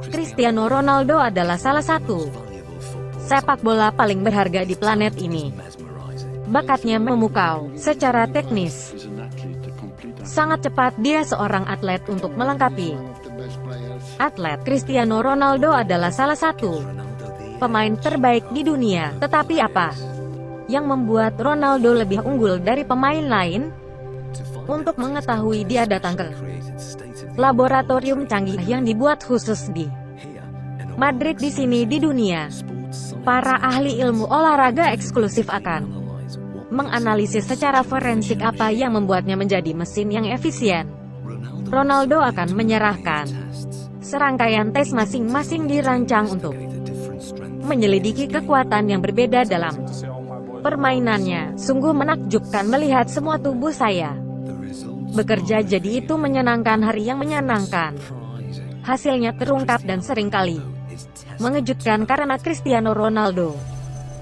Cristiano Ronaldo adalah salah satu sepak bola paling berharga di planet ini. Bakatnya memukau secara teknis. Sangat cepat, dia seorang atlet untuk melengkapi atlet. Cristiano Ronaldo adalah salah satu pemain terbaik di dunia. Tetapi apa yang membuat Ronaldo lebih unggul dari pemain lain? Untuk mengetahui, dia datang ke laboratorium canggih yang dibuat khusus di Madrid. Di sini di dunia, para ahli ilmu olahraga eksklusif akan menganalisis secara forensik apa yang membuatnya menjadi mesin yang efisien. Ronaldo akan menyerahkan serangkaian tes masing-masing dirancang untuk menyelidiki kekuatan yang berbeda dalam permainannya. Sungguh menakjubkan melihat semua tubuh saya bekerja, jadi itu menyenangkan, hari yang menyenangkan. Hasilnya terungkap dan seringkali mengejutkan karena Cristiano Ronaldo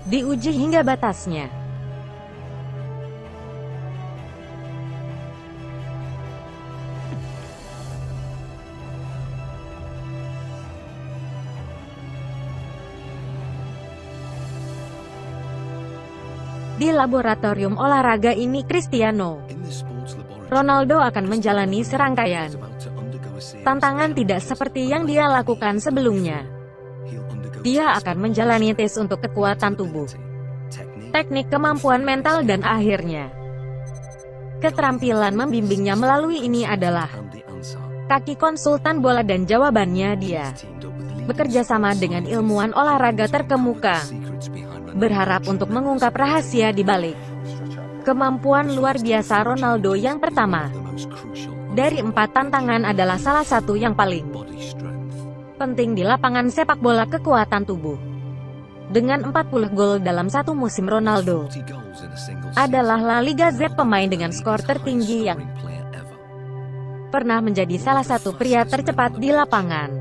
diuji hingga batasnya. Di laboratorium olahraga ini, Cristiano Ronaldo akan menjalani serangkaian tantangan tidak seperti yang dia lakukan sebelumnya. Dia akan menjalani tes untuk kekuatan tubuh, teknik, kemampuan mental, dan akhirnya keterampilan membimbingnya. Melalui ini adalah kaki konsultan bola, dan jawabannya dia bekerja sama dengan ilmuwan olahraga terkemuka, berharap untuk mengungkap rahasia di balik kemampuan luar biasa Ronaldo. Yang pertama dari 4 tantangan adalah salah satu yang paling penting di lapangan sepak bola, kekuatan tubuh. Dengan 40 gol dalam satu musim, Ronaldo adalah La Liga Z pemain dengan skor tertinggi yang pernah menjadi salah satu pria tercepat di lapangan.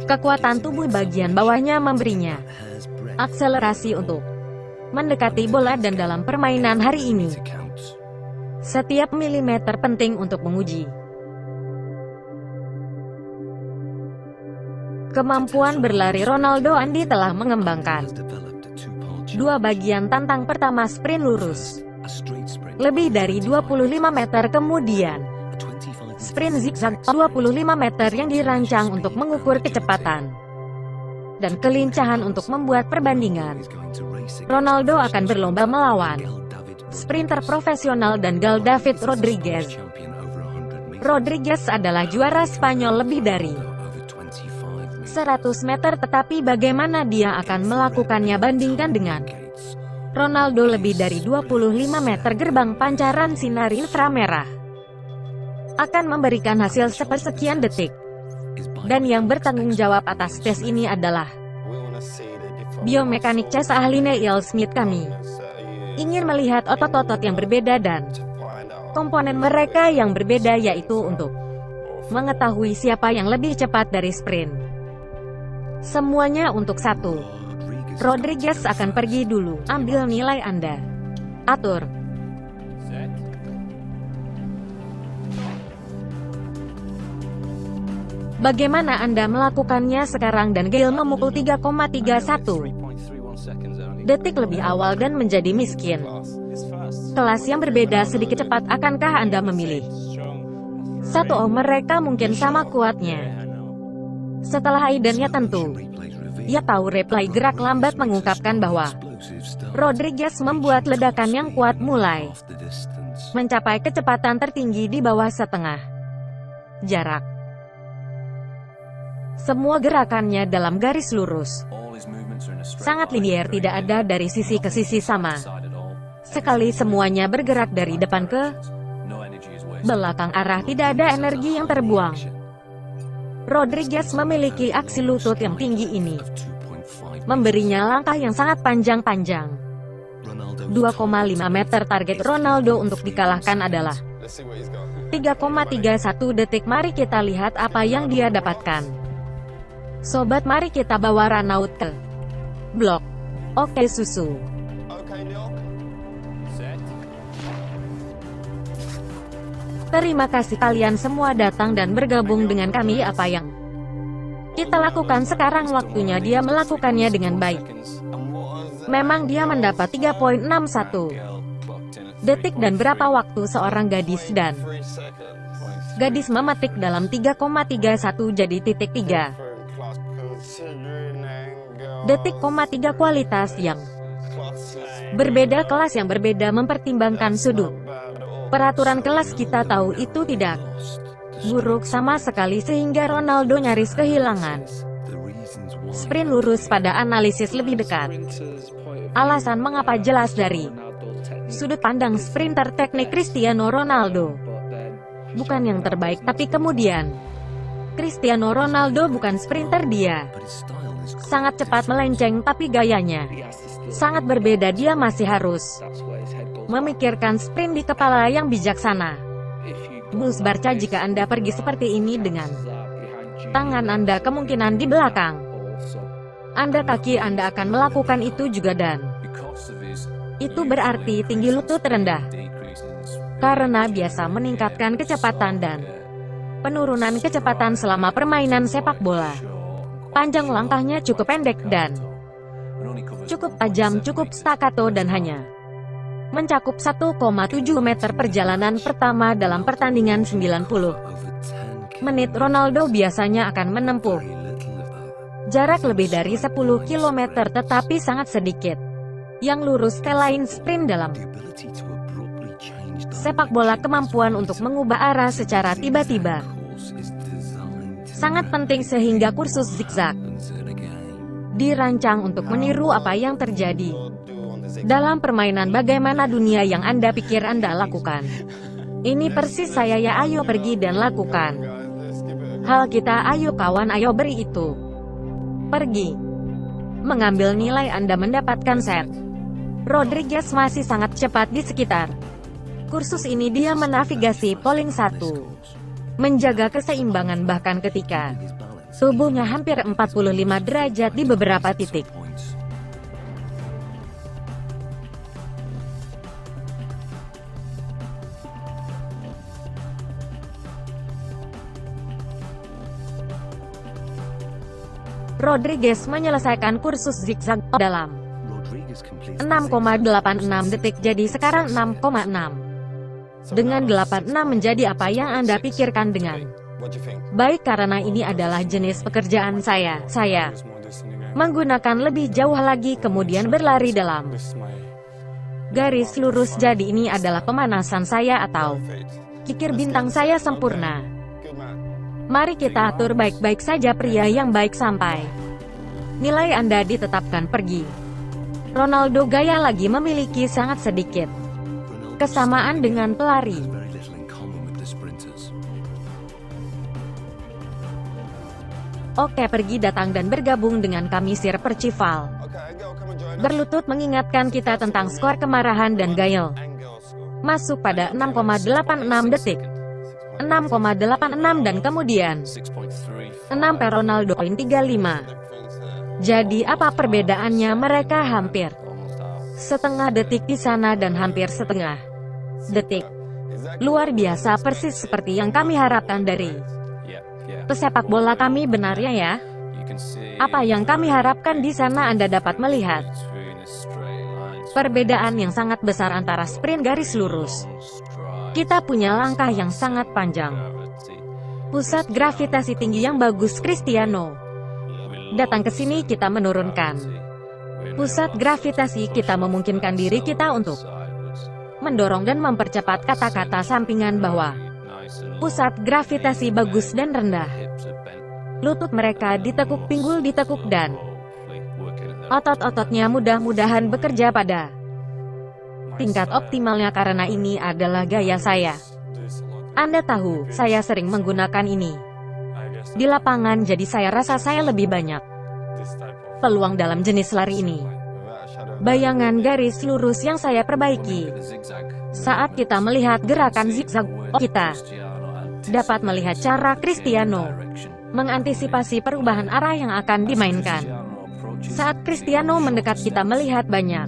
Kekuatan tubuh bagian bawahnya memberinya akselerasi untuk mendekati bola, dan dalam permainan hari ini, setiap milimeter penting untuk menguji kemampuan berlari Ronaldo. Andi telah mengembangkan 2 bagian tantang. Pertama, sprint lurus lebih dari 25 meter, kemudian sprint zigzag 25 meter yang dirancang untuk mengukur kecepatan dan kelincahan. Untuk membuat perbandingan, Ronaldo akan berlomba melawan sprinter profesional dan Gal David Rodriguez. Rodriguez adalah juara Spanyol lebih dari 100 meter, tetapi bagaimana dia akan melakukannya? Bandingkan dengan Ronaldo lebih dari 25 meter. Gerbang pancaran sinar inframerah akan memberikan hasil sepersekian detik, dan yang bertanggung jawab atas tes ini adalah biomekanik CES ahli Neil Smith. Kami ingin melihat otot-otot yang berbeda dan komponen mereka yang berbeda, yaitu untuk mengetahui siapa yang lebih cepat dari sprint. Semuanya untuk 1. Rodriguez akan pergi dulu. Ambil nilai Anda. Atur. Bagaimana Anda melakukannya sekarang? Dan Gale memukul 3,31 detik lebih awal dan menjadi miskin. Kelas yang berbeda sedikit cepat. Akankah Anda memilih 1? Oh, mereka mungkin sama kuatnya. Setelah Aidennya tentu. Ia tahu. Replay gerak lambat mengungkapkan bahwa Rodriguez membuat ledakan yang kuat, mulai mencapai kecepatan tertinggi di bawah setengah jarak. Semua gerakannya dalam garis lurus, sangat linier, tidak ada dari sisi ke sisi sama sekali. Semuanya bergerak dari depan ke belakang arah, tidak ada energi yang terbuang. Rodriguez memiliki aksi lutut yang tinggi ini, memberinya langkah yang sangat panjang-panjang. 2,5 meter. Target Ronaldo untuk dikalahkan adalah 3,31 detik. Mari kita lihat apa yang dia dapatkan. Sobat, mari kita bawa Ronaldo ke blok. Oke, susu. Terima kasih kalian semua datang dan bergabung dengan kami. Apa yang Kita lakukan sekarang, waktunya dia melakukannya dengan baik. Memang dia mendapat 3.61 detik dan berapa waktu seorang gadis dan gadis memetik dalam 3,31 jadi titik 3 detik, 3 kualitas yang berbeda, kelas yang berbeda mempertimbangkan sudut. Peraturan kelas kita tahu itu tidak buruk sama sekali sehingga Ronaldo nyaris kehilangan sprint lurus pada analisis lebih dekat. Alasan mengapa jelas dari sudut pandang sprinter teknik Cristiano Ronaldo bukan yang terbaik, tapi kemudian Cristiano Ronaldo bukan sprinter, dia sangat cepat melenceng, tapi gayanya sangat berbeda. Dia masih harus memikirkan sprint di kepala yang bijaksana. Bulls Barca, jika Anda pergi seperti ini dengan tangan Anda kemungkinan di belakang Anda, kaki Anda akan melakukan itu juga, dan itu berarti tinggi lutut rendah karena biasa meningkatkan kecepatan dan penurunan kecepatan selama permainan sepak bola. Panjang langkahnya cukup pendek dan cukup tajam, cukup staccato, dan hanya mencakup 1,7 meter perjalanan pertama dalam pertandingan 90 menit. Ronaldo biasanya akan menempuh jarak lebih dari 10 km, tetapi sangat sedikit yang lurus. Selain sprint dalam sepak bola, kemampuan untuk mengubah arah secara tiba-tiba sangat penting, sehingga kursus zigzag dirancang untuk meniru apa yang terjadi dalam permainan. Bagaimana dunia yang Anda pikir Anda lakukan? Ini persis saya ya. Ayo pergi dan lakukan hal kita. Ayo kawan, ayo beri itu. Pergi. Mengambil nilai Anda mendapatkan set. Rodriguez masih sangat cepat di sekitar kursus ini. Dia menavigasi polling 1, menjaga keseimbangan bahkan ketika tubuhnya hampir 45 derajat di beberapa titik. Rodriguez menyelesaikan kursus zigzag dalam 6,86 detik, jadi sekarang 6,6. Dengan 86 menjadi apa yang Anda pikirkan dengan baik, karena ini adalah jenis pekerjaan saya. Saya menggunakan lebih jauh lagi, kemudian berlari dalam garis lurus. Jadi ini adalah pemanasan saya atau kikir bintang saya sempurna. Mari kita atur baik-baik saja, pria yang baik, sampai nilai Anda ditetapkan. Pergi. Ronaldo gaya lagi memiliki sangat sedikit kesamaan dengan pelari. Oke, pergi, datang dan bergabung dengan kami, Sir Percival. Berlutut mengingatkan kita tentang skor kemarahan dan Gael. Masuk pada 6,86 detik. 6,86 dan kemudian 6 per Ronaldo poin 35. Jadi apa perbedaannya? Mereka hampir setengah detik di sana dan hampir setengah detik. Luar biasa, persis seperti yang kami harapkan dari pesepak bola kami, benarnya ya. Apa yang kami harapkan di sana? Anda dapat melihat perbedaan yang sangat besar antara sprint garis lurus. Kita punya langkah yang sangat panjang. Pusat gravitasi tinggi yang bagus. Cristiano datang ke sini, kita menurunkan pusat gravitasi. Kita memungkinkan diri kita untuk mendorong dan mempercepat kata-kata sampingan bahwa pusat gravitasi bagus dan rendah. Lutut mereka ditekuk, pinggul ditekuk, dan otot-ototnya mudah-mudahan bekerja pada tingkat optimalnya, karena ini adalah gaya saya. Anda tahu, saya sering menggunakan ini di lapangan, jadi saya rasa saya lebih banyak peluang dalam jenis lari ini. Bayangan garis lurus yang saya perbaiki. Saat kita melihat gerakan zigzag, kita dapat melihat cara Cristiano mengantisipasi perubahan arah yang akan dimainkan. Saat Cristiano mendekat, kita melihat banyak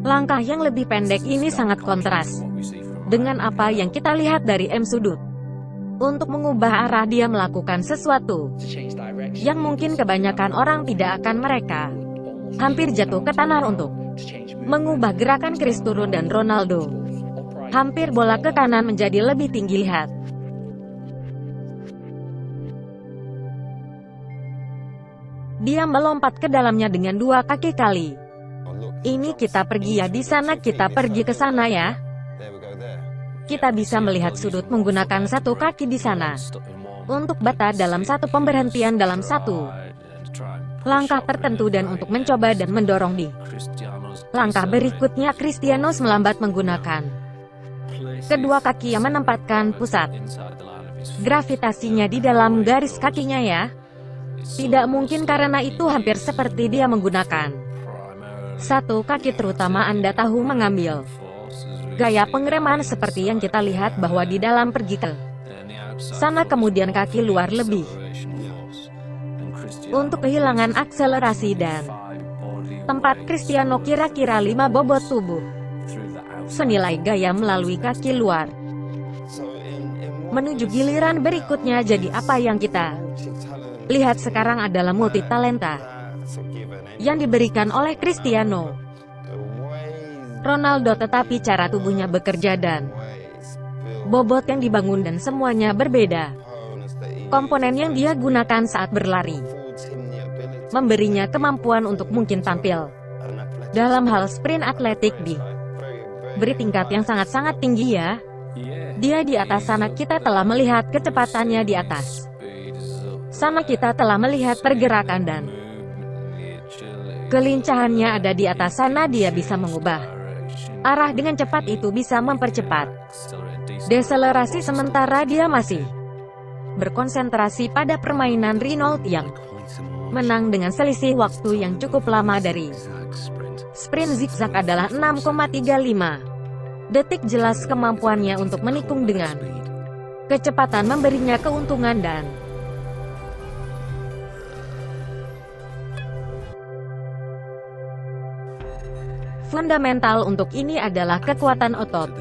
langkah yang lebih pendek. Ini sangat kontras dengan apa yang kita lihat dari M sudut. Untuk mengubah arah dia melakukan sesuatu yang mungkin kebanyakan orang tidak akan mereka. Hampir jatuh ke tanah untuk mengubah gerakan Chris turun dan Ronaldo. Hampir bola ke kanan menjadi lebih tinggi, lihat. Dia melompat ke dalamnya dengan 2 kaki kali. Ini kita pergi ya, di sana kita pergi ke sana ya. Kita bisa melihat sudut menggunakan 1 kaki di sana. Untuk bata dalam 1 pemberhentian dalam 1 langkah tertentu dan untuk mencoba dan mendorong di langkah berikutnya Cristianos melambat menggunakan kedua kaki yang menempatkan pusat gravitasinya di dalam garis kakinya ya. Tidak mungkin karena itu hampir seperti dia menggunakan 1 kaki, terutama Anda tahu mengambil gaya pengereman seperti yang kita lihat bahwa di dalam pergi ke sana kemudian kaki luar lebih untuk kehilangan akselerasi dan tempat Cristiano kira-kira 5 bobot tubuh senilai gaya melalui kaki luar. Menuju giliran berikutnya, jadi apa yang kita lihat sekarang adalah multi talenta yang diberikan oleh Cristiano Ronaldo, tetapi cara tubuhnya bekerja dan bobot yang dibangun dan semuanya berbeda. Komponen yang dia gunakan saat berlari memberinya kemampuan untuk mungkin tampil dalam hal sprint atletik di beri tingkat yang sangat-sangat tinggi ya. Dia di atas sana, kita telah melihat kecepatannya di atas sana, kita telah melihat pergerakan dan kelincahannya ada di atas sana. Dia bisa mengubah arah dengan cepat, itu bisa mempercepat deselerasi, sementara dia masih berkonsentrasi pada permainan Renault yang menang dengan selisih waktu yang cukup lama dari sprint zigzag adalah 6,35 detik. Jelas kemampuannya untuk menikung dengan kecepatan memberinya keuntungan dan fundamental untuk ini adalah kekuatan otot.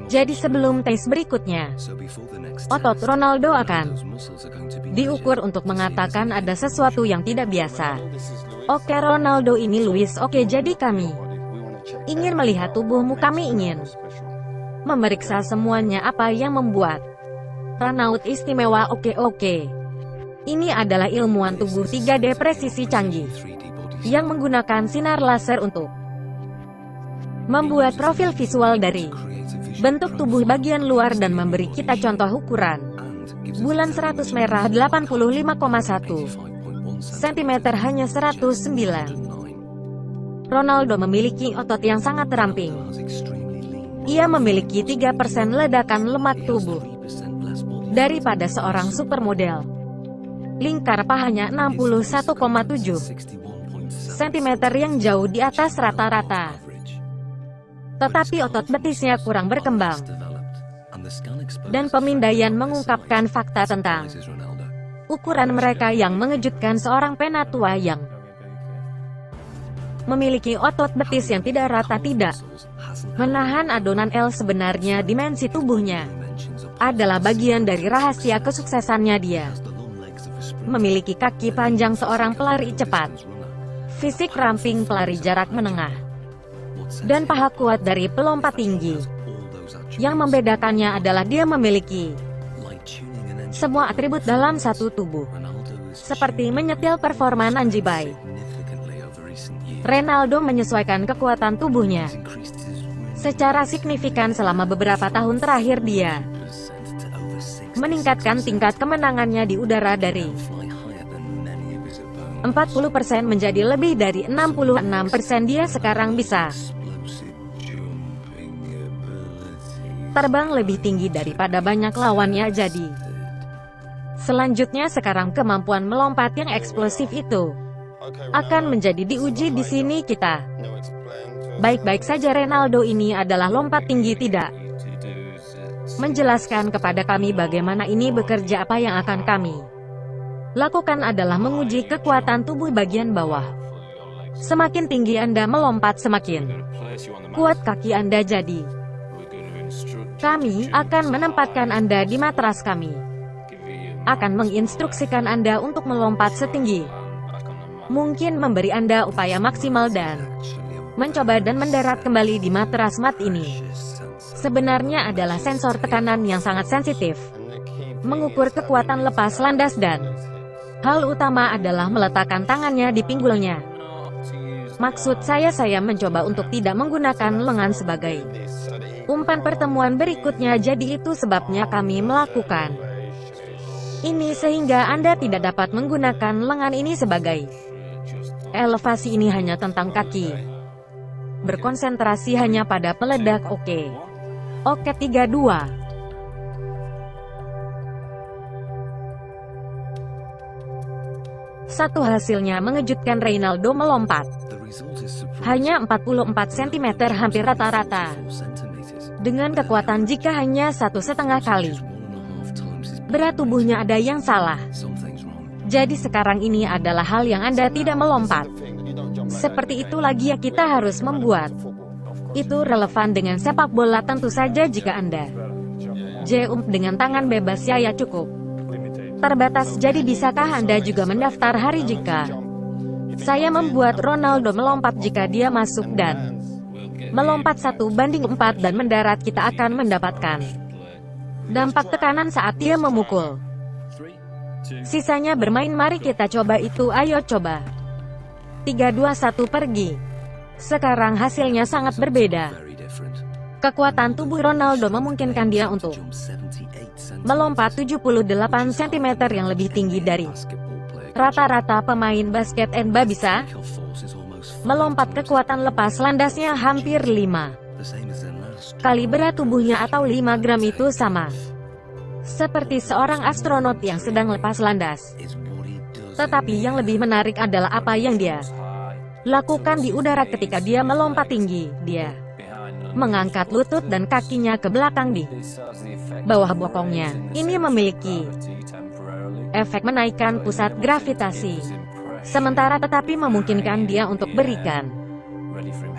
Jadi sebelum tes berikutnya, otot Ronaldo akan diukur untuk mengatakan ada sesuatu yang tidak biasa. Oke Ronaldo ini Luis, oke, jadi kami ingin melihat tubuhmu, kami ingin memeriksa semuanya, apa yang membuat Ronaldo istimewa. Oke. Ini adalah ilmuwan tubuh 3D presisi canggih yang menggunakan sinar laser untuk membuat profil visual dari bentuk tubuh bagian luar dan memberi kita contoh ukuran bulan 100 merah 85,1 cm hanya 109. Ronaldo memiliki otot yang sangat ramping. Ia memiliki 3% ledakan lemak tubuh daripada seorang supermodel. Lingkar pahanya 61,7 cm yang jauh di atas rata-rata. Tetapi otot betisnya kurang berkembang. Dan pemindaian mengungkapkan fakta tentang ukuran mereka yang mengejutkan. Seorang penatua yang memiliki otot betis yang tidak rata tidak menahan adonan L. Sebenarnya dimensi tubuhnya adalah bagian dari rahasia kesuksesannya. Dia memiliki kaki panjang seorang pelari cepat, fisik ramping pelari jarak menengah, dan paha kuat dari pelompat tinggi. Yang membedakannya adalah dia memiliki semua atribut dalam satu tubuh, seperti menyetel performa Nanjibai. Ronaldo menyesuaikan kekuatan tubuhnya secara signifikan selama beberapa tahun terakhir. Dia meningkatkan tingkat kemenangannya di udara dari 40% menjadi lebih dari 66%. Dia sekarang bisa terbang lebih tinggi daripada banyak lawannya. Jadi selanjutnya sekarang kemampuan melompat yang eksplosif itu akan menjadi diuji di sini. Kita baik-baik saja. Ronaldo ini adalah lompat tinggi, tidak menjelaskan kepada kami bagaimana ini bekerja. Apa yang akan kami lakukan adalah menguji kekuatan tubuh bagian bawah. Semakin tinggi Anda melompat, semakin kuat kaki Anda. Jadi Kami akan menempatkan Anda di matras kami. Akan menginstruksikan Anda untuk melompat setinggi mungkin, memberi Anda upaya maksimal dan mencoba dan mendarat kembali di matras mat ini. Sebenarnya adalah sensor tekanan yang sangat sensitif, mengukur kekuatan lepas landas dan hal utama adalah meletakkan tangannya di pinggulnya. Maksud saya mencoba untuk tidak menggunakan lengan sebagai umpan pertemuan berikutnya, jadi itu sebabnya kami melakukan ini sehingga Anda tidak dapat menggunakan lengan ini sebagai elevasi. Ini hanya tentang kaki. Berkonsentrasi hanya pada peledak. Oke, 32. Satu hasilnya mengejutkan. Reynaldo melompat hanya 44 cm, hampir rata-rata dengan kekuatan jika hanya 1,5 kali berat tubuhnya. Ada yang salah. Jadi sekarang ini adalah hal yang Anda tidak melompat seperti itu lagi ya. Kita harus membuat itu relevan dengan sepak bola. Tentu saja jika Anda jump dengan tangan bebas ya cukup terbatas. Jadi bisakah Anda juga mendaftar hari jika saya membuat Ronaldo melompat jika dia masuk dan melompat 1:4 dan mendarat? Kita akan mendapatkan dampak tekanan saat dia memukul. Sisanya bermain. Mari kita coba itu. Ayo coba. 3, 2, 1 pergi. Sekarang hasilnya sangat berbeda. Kekuatan tubuh Ronaldo memungkinkan dia untuk melompat 78 cm yang lebih tinggi dari rata-rata pemain basket NBA. Bisa melompat. Kekuatan lepas landasnya hampir 5 kali berat tubuhnya atau 5 gram. Itu sama seperti seorang astronot yang sedang lepas landas. Tetapi yang lebih menarik adalah apa yang dia lakukan di udara ketika dia melompat tinggi. Dia mengangkat lutut dan kakinya ke belakang di bawah bokongnya. Ini memiliki efek menaikkan pusat gravitasi sementara, tetapi memungkinkan dia untuk berikan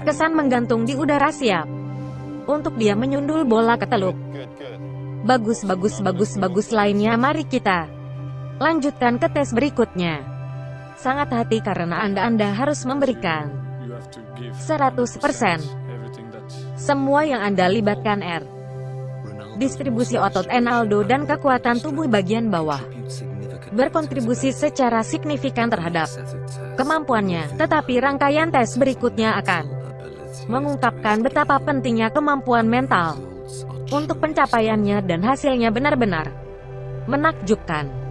kesan menggantung di udara, siap untuk dia menyundul bola ke teluk. Bagus, bagus, bagus, bagus lainnya. Mari kita lanjutkan ke tes berikutnya. Sangat hati karena Anda harus memberikan 100% semua yang Anda libatkan. Distribusi otot Ronaldo dan kekuatan tubuh bagian bawah berkontribusi secara signifikan terhadap kemampuannya, tetapi rangkaian tes berikutnya akan mengungkapkan betapa pentingnya kemampuan mental untuk pencapaiannya, dan hasilnya benar-benar menakjubkan.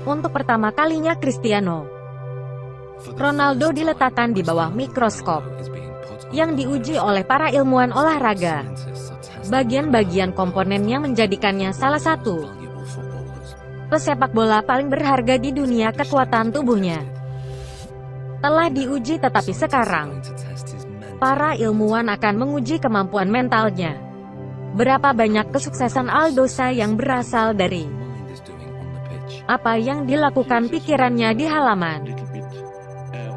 Untuk pertama kalinya Cristiano Ronaldo diletakkan di bawah mikroskop yang diuji oleh para ilmuwan olahraga. Bagian-bagian komponen yang menjadikannya salah satu pesepak bola paling berharga di dunia. Kekuatan tubuhnya telah diuji, tetapi sekarang para ilmuwan akan menguji kemampuan mentalnya. Berapa banyak kesuksesan Aldosa yang berasal dari apa yang dilakukan pikirannya di halaman.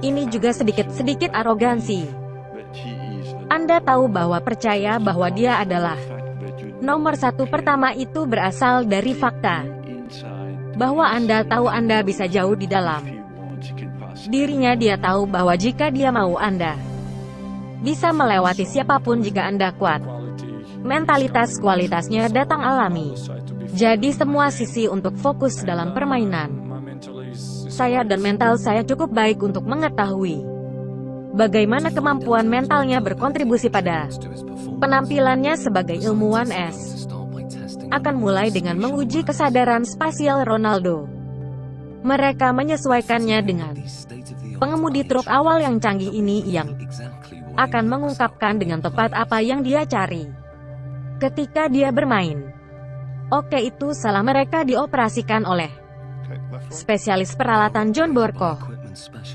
Ini juga sedikit-sedikit arogansi. Anda tahu bahwa percaya bahwa dia adalah nomor satu pertama itu berasal dari fakta bahwa Anda tahu Anda bisa jauh di dalam dirinya. Dia tahu bahwa jika dia mau, Anda bisa melewati siapapun jika Anda kuat. Mentalitas kualitasnya datang alami. Jadi semua sisi untuk fokus dalam permainan. Saya dan mental saya cukup baik untuk mengetahui bagaimana kemampuan mentalnya berkontribusi pada penampilannya sebagai ilmuwan. Akan mulai dengan menguji kesadaran spasial Ronaldo. Mereka menyesuaikannya dengan pengemudi truk awal yang canggih ini yang akan mengungkapkan dengan tepat apa yang dia cari ketika dia bermain. Oke, itu salah. Mereka dioperasikan oleh spesialis peralatan John Borko.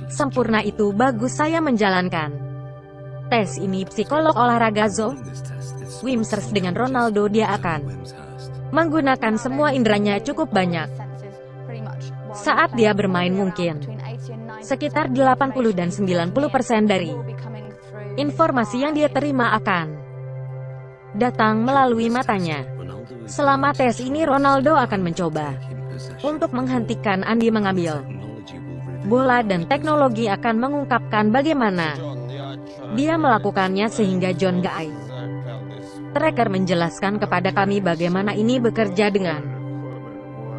Sempurna, itu bagus. Saya menjalankan tes ini. Psikolog olahraga Zo Wimsers dengan Ronaldo. Dia akan Menggunakan semua inderanya cukup banyak. Saat dia bermain mungkin sekitar 80 dan 90% dari informasi yang dia terima akan datang melalui matanya. Selama tes ini Ronaldo akan mencoba untuk menghentikan Andy mengambil bola dan teknologi akan mengungkapkan bagaimana dia melakukannya sehingga John Guy Tracker menjelaskan kepada kami bagaimana ini bekerja dengan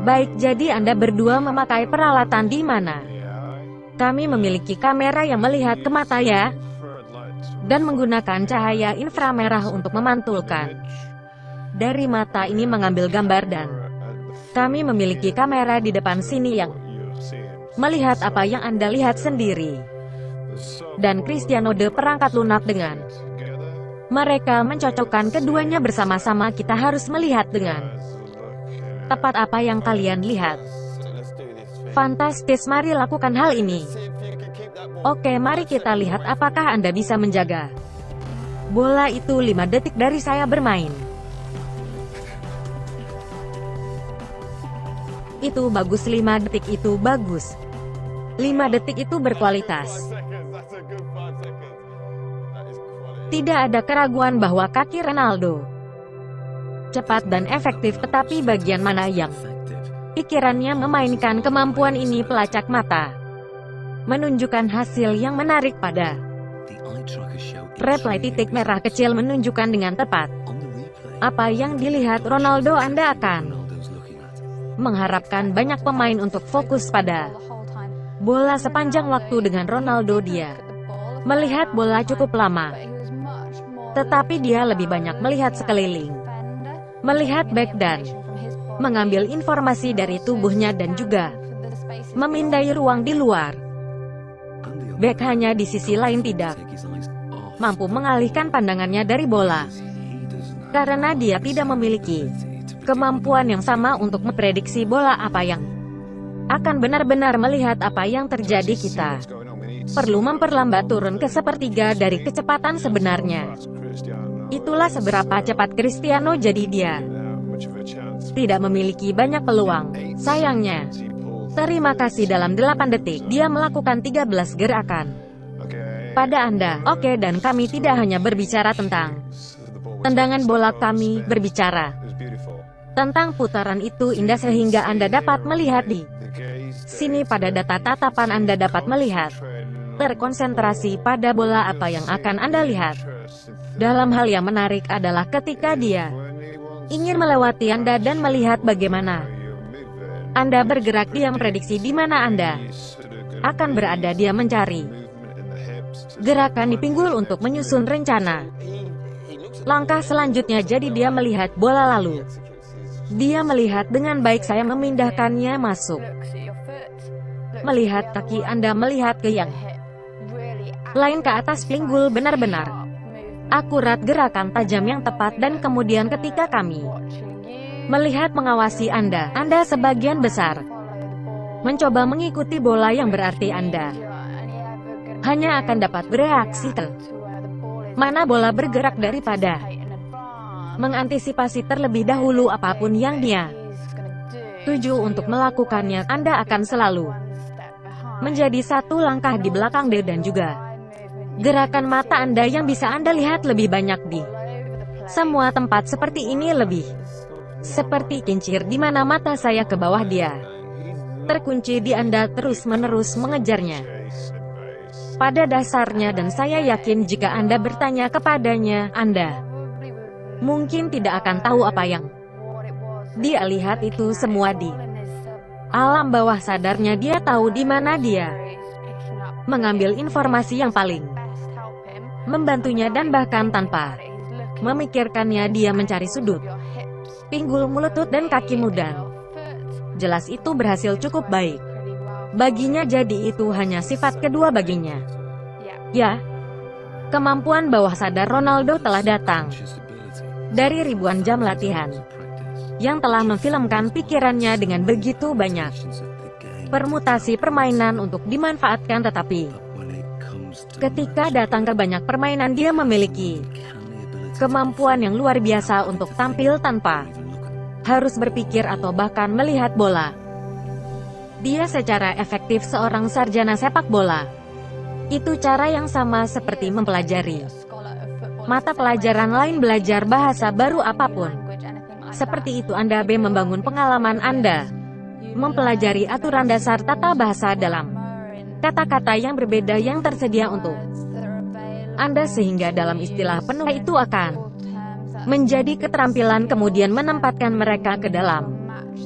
baik. Jadi Anda berdua memakai peralatan di mana kami memiliki kamera yang melihat ke mata ya, dan menggunakan cahaya inframerah untuk memantulkan dari mata ini mengambil gambar, dan kami memiliki kamera di depan sini yang melihat apa yang Anda lihat sendiri. Dan Cristiano de perangkat lunak dengan mereka mencocokkan keduanya bersama-sama. Kita harus melihat dengan tepat apa yang kalian lihat. Fantastis, mari lakukan hal ini. Oke, mari kita lihat apakah Anda bisa menjaga bola itu 5 detik dari saya bermain. Itu bagus, 5 detik itu bagus. 5 detik itu berkualitas. Tidak ada keraguan bahwa kaki Ronaldo cepat dan efektif, tetapi bagian mana yang pikirannya memainkan kemampuan ini? Pelacak mata menunjukkan hasil yang menarik pada replay. Titik merah kecil menunjukkan dengan tepat apa yang dilihat Ronaldo. Anda akan mengharapkan banyak pemain untuk fokus pada bola sepanjang waktu. Dengan Ronaldo dia melihat bola cukup lama, tetapi dia lebih banyak melihat sekeliling, melihat back dan mengambil informasi dari tubuhnya dan juga memindai ruang di luar. Back hanya di sisi lain tidak mampu mengalihkan pandangannya dari bola, karena dia tidak memiliki kemampuan yang sama untuk memprediksi bola apa yang akan benar-benar melihat apa yang terjadi. Kita perlu memperlambat turun ke sepertiga dari kecepatan sebenarnya. Itulah seberapa cepat Cristiano, jadi dia tidak memiliki banyak peluang. Sayangnya, terima kasih, dalam 8 detik dia melakukan 13 gerakan pada Anda. Oke, dan kami tidak hanya berbicara tentang tendangan bola, kami berbicara tentang putaran itu indah sehingga Anda dapat melihat di sini pada data tatapan. Anda dapat melihat terkonsentrasi pada bola. Apa yang akan Anda lihat dalam hal yang menarik adalah ketika dia ingin melewati Anda dan melihat bagaimana Anda bergerak, dia memprediksi di mana Anda akan berada. Dia mencari gerakan di pinggul untuk menyusun rencana langkah selanjutnya. Jadi dia melihat bola lalu dia melihat dengan baik. Saya memindahkannya masuk. Melihat kaki Anda, melihat ke yang lain, ke atas pinggul, benar-benar akurat, gerakan tajam yang tepat. Dan kemudian ketika kami melihat mengawasi Anda sebagian besar mencoba mengikuti bola, yang berarti Anda hanya akan dapat bereaksi ke mana bola bergerak daripada mengantisipasi terlebih dahulu apapun yang dia tuju untuk melakukannya. Anda akan selalu menjadi satu langkah di belakang dia, dan juga gerakan mata Anda yang bisa Anda lihat lebih banyak di semua tempat. Seperti ini, lebih seperti kincir di mana mata saya ke bawah. Dia terkunci di Anda, terus-menerus mengejarnya pada dasarnya. Dan saya yakin jika Anda bertanya kepadanya, Anda mungkin tidak akan tahu apa yang dia lihat. Itu semua di alam bawah sadarnya. Dia tahu di mana dia mengambil informasi yang paling membantunya, dan bahkan tanpa memikirkannya dia mencari sudut pinggul, lutut, dan kakimu, dan jelas itu berhasil cukup baik baginya. Jadi itu hanya sifat kedua baginya. Ya, kemampuan bawah sadar Ronaldo telah datang dari ribuan jam latihan yang telah memfilmkan pikirannya dengan begitu banyak permutasi permainan untuk dimanfaatkan. Tetapi ketika datang ke banyak permainan, dia memiliki kemampuan yang luar biasa untuk tampil tanpa harus berpikir atau bahkan melihat bola. Dia secara efektif seorang sarjana sepak bola. Itu cara yang sama seperti mempelajari mata pelajaran lain, belajar bahasa baru apapun. Seperti itu Anda membangun pengalaman Anda, mempelajari aturan dasar tata bahasa dalam kata-kata yang berbeda yang tersedia untuk Anda, sehingga dalam istilah penuh itu akan menjadi keterampilan, kemudian menempatkan mereka ke dalam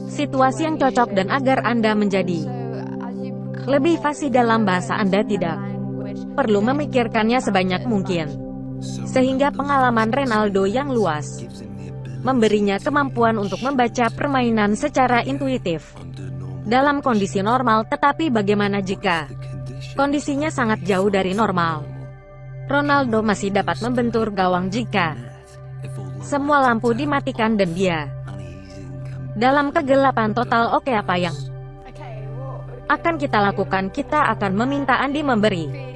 situasi yang cocok dan agar Anda menjadi lebih fasih dalam bahasa, Anda tidak perlu memikirkannya sebanyak mungkin. Sehingga pengalaman Ronaldo yang luas memberinya kemampuan untuk membaca permainan secara intuitif dalam kondisi normal. Tetapi bagaimana jika kondisinya sangat jauh dari normal? Ronaldo masih dapat membentur gawang jika semua lampu dimatikan dan dia dalam kegelapan total. Oke, apa yang akan kita lakukan? Kita akan meminta Andi memberi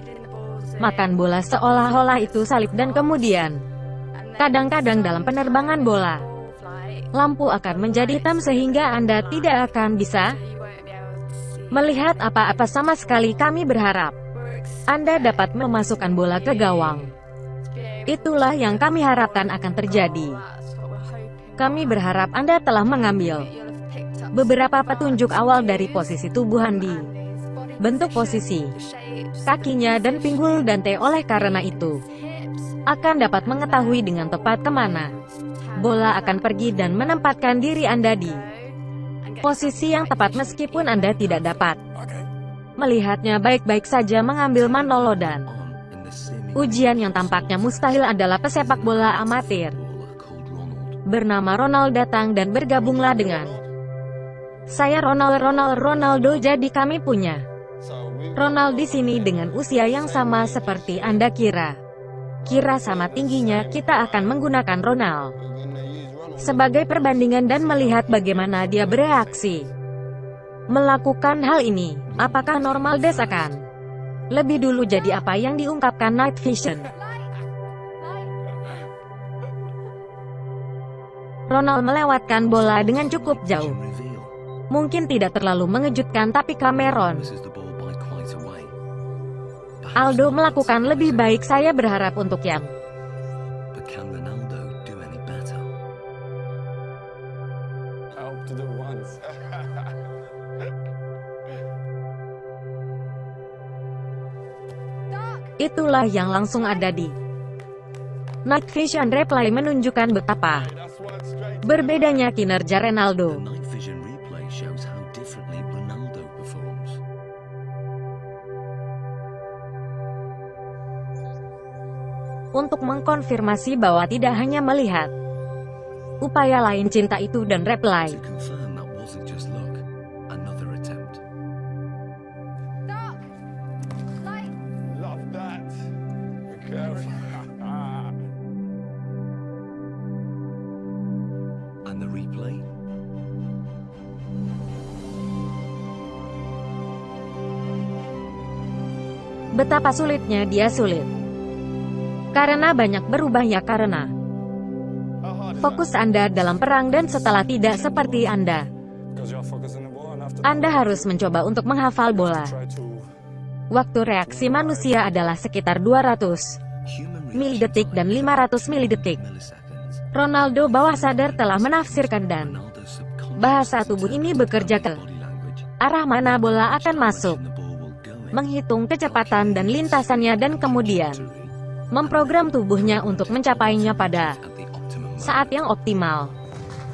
makan bola seolah-olah itu salib, dan kemudian kadang-kadang dalam penerbangan bola lampu akan menjadi hitam sehingga Anda tidak akan bisa melihat apa-apa sama sekali. Kami berharap Anda dapat memasukkan bola ke gawang. Itulah yang kami harapkan akan terjadi. Kami berharap Anda telah mengambil beberapa petunjuk awal dari posisi tubuh Andi, bentuk posisi kakinya dan pinggul dan oleh karena itu akan dapat mengetahui dengan tepat kemana bola akan pergi dan menempatkan diri Anda di posisi yang tepat. Meskipun Anda tidak dapat melihatnya baik-baik saja, mengambil Manolo dan ujian yang tampaknya mustahil adalah pesepak bola amatir bernama Ronald datang dan bergabunglah dengan saya. Ronaldo, jadi kami punya Ronald di sini dengan usia yang sama seperti Anda. Kira sama tingginya. Kita akan menggunakan Ronald sebagai perbandingan dan melihat bagaimana dia bereaksi melakukan hal ini. Apakah Ronaldo akan lebih dulu jadi apa yang diungkapkan Night Vision? Ronald melewatkan bola dengan cukup jauh. Mungkin tidak terlalu mengejutkan, tapi Cameron Aldo melakukan lebih baik. Saya berharap untuk yang itulah yang langsung ada di Night Vision Replay menunjukkan betapa berbedanya kinerja Ronaldo. Untuk mengkonfirmasi bahwa tidak hanya melihat upaya lain cinta itu dan replay. Betapa sulitnya dia sulit. Karena banyak berubah ya, karena fokus Anda dalam perang dan setelah tidak seperti Anda harus mencoba untuk menghafal bola. Waktu reaksi manusia adalah sekitar 200 milidetik dan 500 milidetik. Ronaldo bawah sadar telah menafsirkan dan bahasa tubuh ini bekerja ke arah mana bola akan masuk, menghitung kecepatan dan lintasannya dan kemudian memprogram tubuhnya untuk mencapainya pada saat yang optimal.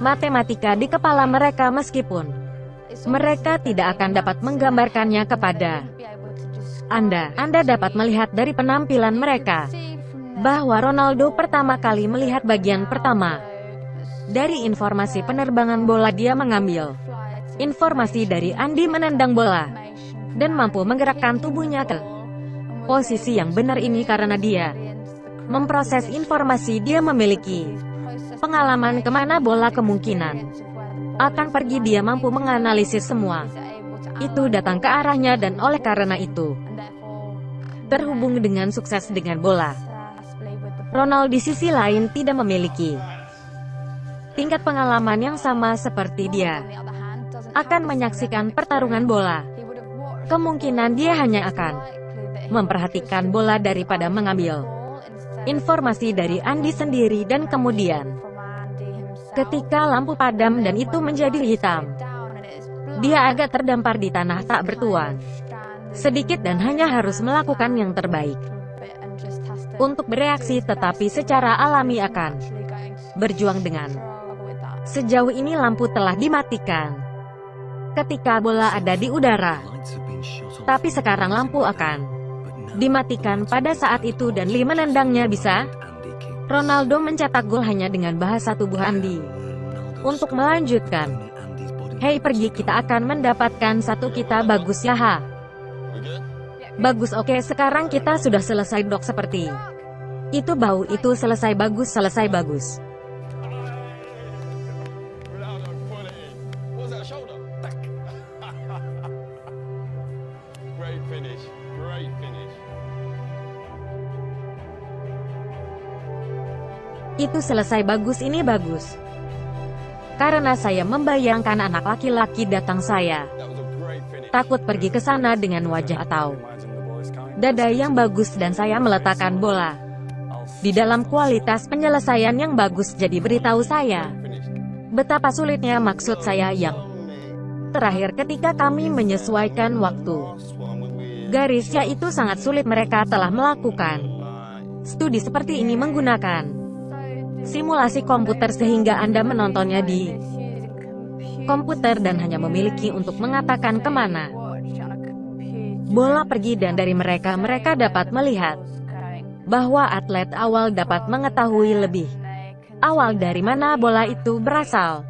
Matematika di kepala mereka, meskipun mereka tidak akan dapat menggambarkannya kepada Anda dapat melihat dari penampilan mereka bahwa Ronaldo pertama kali melihat bagian pertama dari informasi penerbangan bola. Dia mengambil informasi dari Andi menendang bola dan mampu menggerakkan tubuhnya ke posisi yang benar ini karena dia memproses informasi. Dia memiliki pengalaman kemana bola kemungkinan akan pergi. Dia mampu menganalisis semua itu datang ke arahnya dan oleh karena itu terhubung dengan sukses dengan bola. Ronald di sisi lain tidak memiliki tingkat pengalaman yang sama seperti dia, akan menyaksikan pertarungan bola. Kemungkinan dia hanya akan memperhatikan bola daripada mengambil informasi dari Andy sendiri, dan kemudian ketika lampu padam dan itu menjadi hitam, dia agak terdampar di tanah tak bertuan sedikit dan hanya harus melakukan yang terbaik untuk bereaksi, tetapi secara alami akan berjuang dengan. Sejauh ini lampu telah dimatikan ketika bola ada di udara, tapi sekarang lampu akan dimatikan pada saat itu dan Lee menendangnya. Bisa Ronaldo mencetak gol hanya dengan bahasa tubuh Andy untuk melanjutkan. Hei, pergi, kita akan mendapatkan satu. Kita bagus ya, ha? Bagus, oke, sekarang kita sudah selesai, dok. Seperti itu bau itu selesai. Bagus, selesai, bagus. Itu selesai, bagus, ini bagus. Karena saya membayangkan anak laki-laki datang, saya takut pergi ke sana dengan wajah atau dada yang bagus dan saya meletakkan bola di dalam kualitas penyelesaian yang bagus. Jadi beritahu saya betapa sulitnya, maksud saya yang terakhir ketika kami menyesuaikan waktu garis, yaitu sangat sulit. Mereka telah melakukan studi seperti ini menggunakan simulasi komputer sehingga Anda menontonnya di komputer dan hanya memiliki untuk mengatakan kemana bola pergi, dan dari mereka dapat melihat bahwa atlet awal dapat mengetahui lebih awal dari mana bola itu berasal,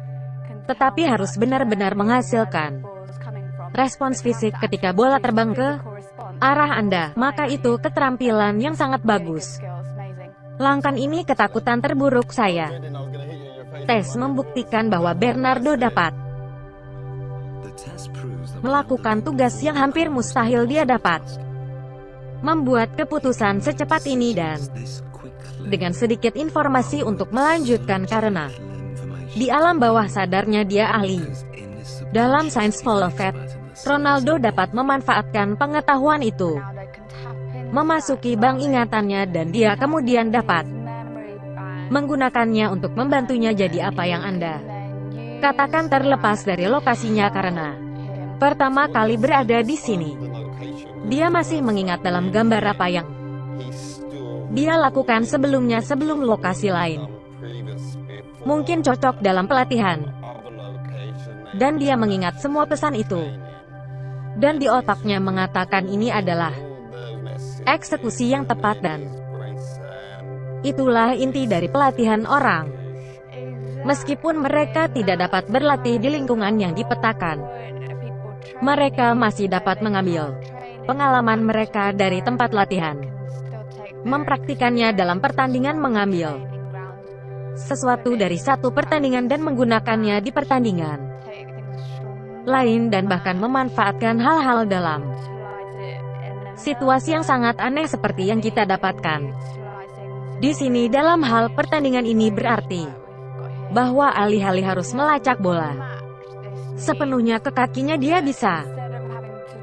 tetapi harus benar-benar menghasilkan respons fisik ketika bola terbang ke arah Anda, maka itu keterampilan yang sangat bagus. Langkah ini ketakutan terburuk saya. Tes membuktikan bahwa Bernardo dapat melakukan tugas yang hampir mustahil. Dia dapat membuat keputusan secepat ini dan dengan sedikit informasi untuk melanjutkan, karena di alam bawah sadarnya dia ahli dalam sains Follow-Fat. Ronaldo dapat memanfaatkan pengetahuan itu memasuki bank ingatannya dan dia kemudian dapat menggunakannya untuk membantunya. Jadi apa yang Anda katakan terlepas dari lokasinya, karena pertama kali berada di sini, dia masih mengingat dalam gambar apa yang dia lakukan sebelumnya sebelum lokasi lain mungkin cocok dalam pelatihan, dan dia mengingat semua pesan itu, dan di otaknya mengatakan ini adalah eksekusi yang tepat, dan itulah inti dari pelatihan orang. Meskipun mereka tidak dapat berlatih di lingkungan yang dipetakan, mereka masih dapat mengambil pengalaman mereka dari tempat latihan, mempraktikannya dalam pertandingan, mengambil sesuatu dari satu pertandingan dan menggunakannya di pertandingan lain, dan bahkan memanfaatkan hal-hal dalam situasi yang sangat aneh seperti yang kita dapatkan di sini. Dalam hal pertandingan ini berarti bahwa alih-alih harus melacak bola sepenuhnya ke kakinya, dia bisa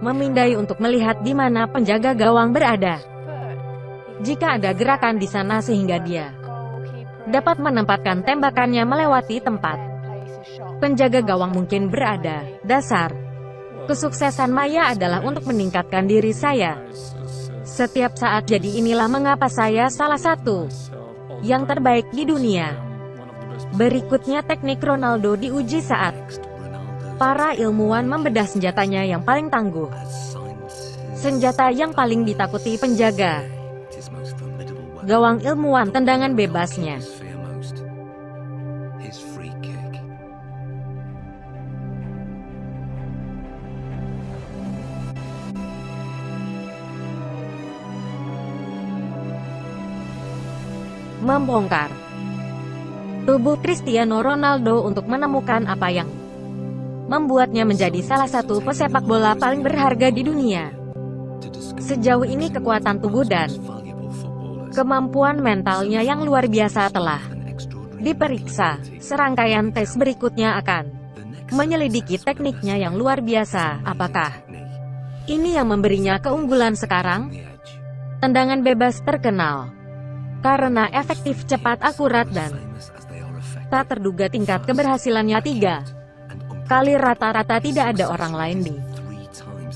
memindai untuk melihat di mana penjaga gawang berada. Jika ada gerakan di sana sehingga dia dapat menempatkan tembakannya melewati tempat penjaga gawang mungkin berada. Dasar kesuksesan Maya adalah untuk meningkatkan diri saya setiap saat. Jadi inilah mengapa saya salah satu yang terbaik di dunia. Berikutnya teknik Ronaldo diuji saat para ilmuwan membedah senjatanya yang paling tangguh, senjata yang paling ditakuti penjaga gawang ilmuwan, tendangan bebasnya. Membongkar tubuh Cristiano Ronaldo untuk menemukan apa yang membuatnya menjadi salah satu pesepak bola paling berharga di dunia. Sejauh ini kekuatan tubuh dan kemampuan mentalnya yang luar biasa telah diperiksa. Serangkaian tes berikutnya akan menyelidiki tekniknya yang luar biasa. Apakah ini yang memberinya keunggulan sekarang? Tendangan bebas terkenal karena efektif, cepat, akurat, dan tak terduga. Tingkat keberhasilannya 3 kali rata-rata. Tidak ada orang lain di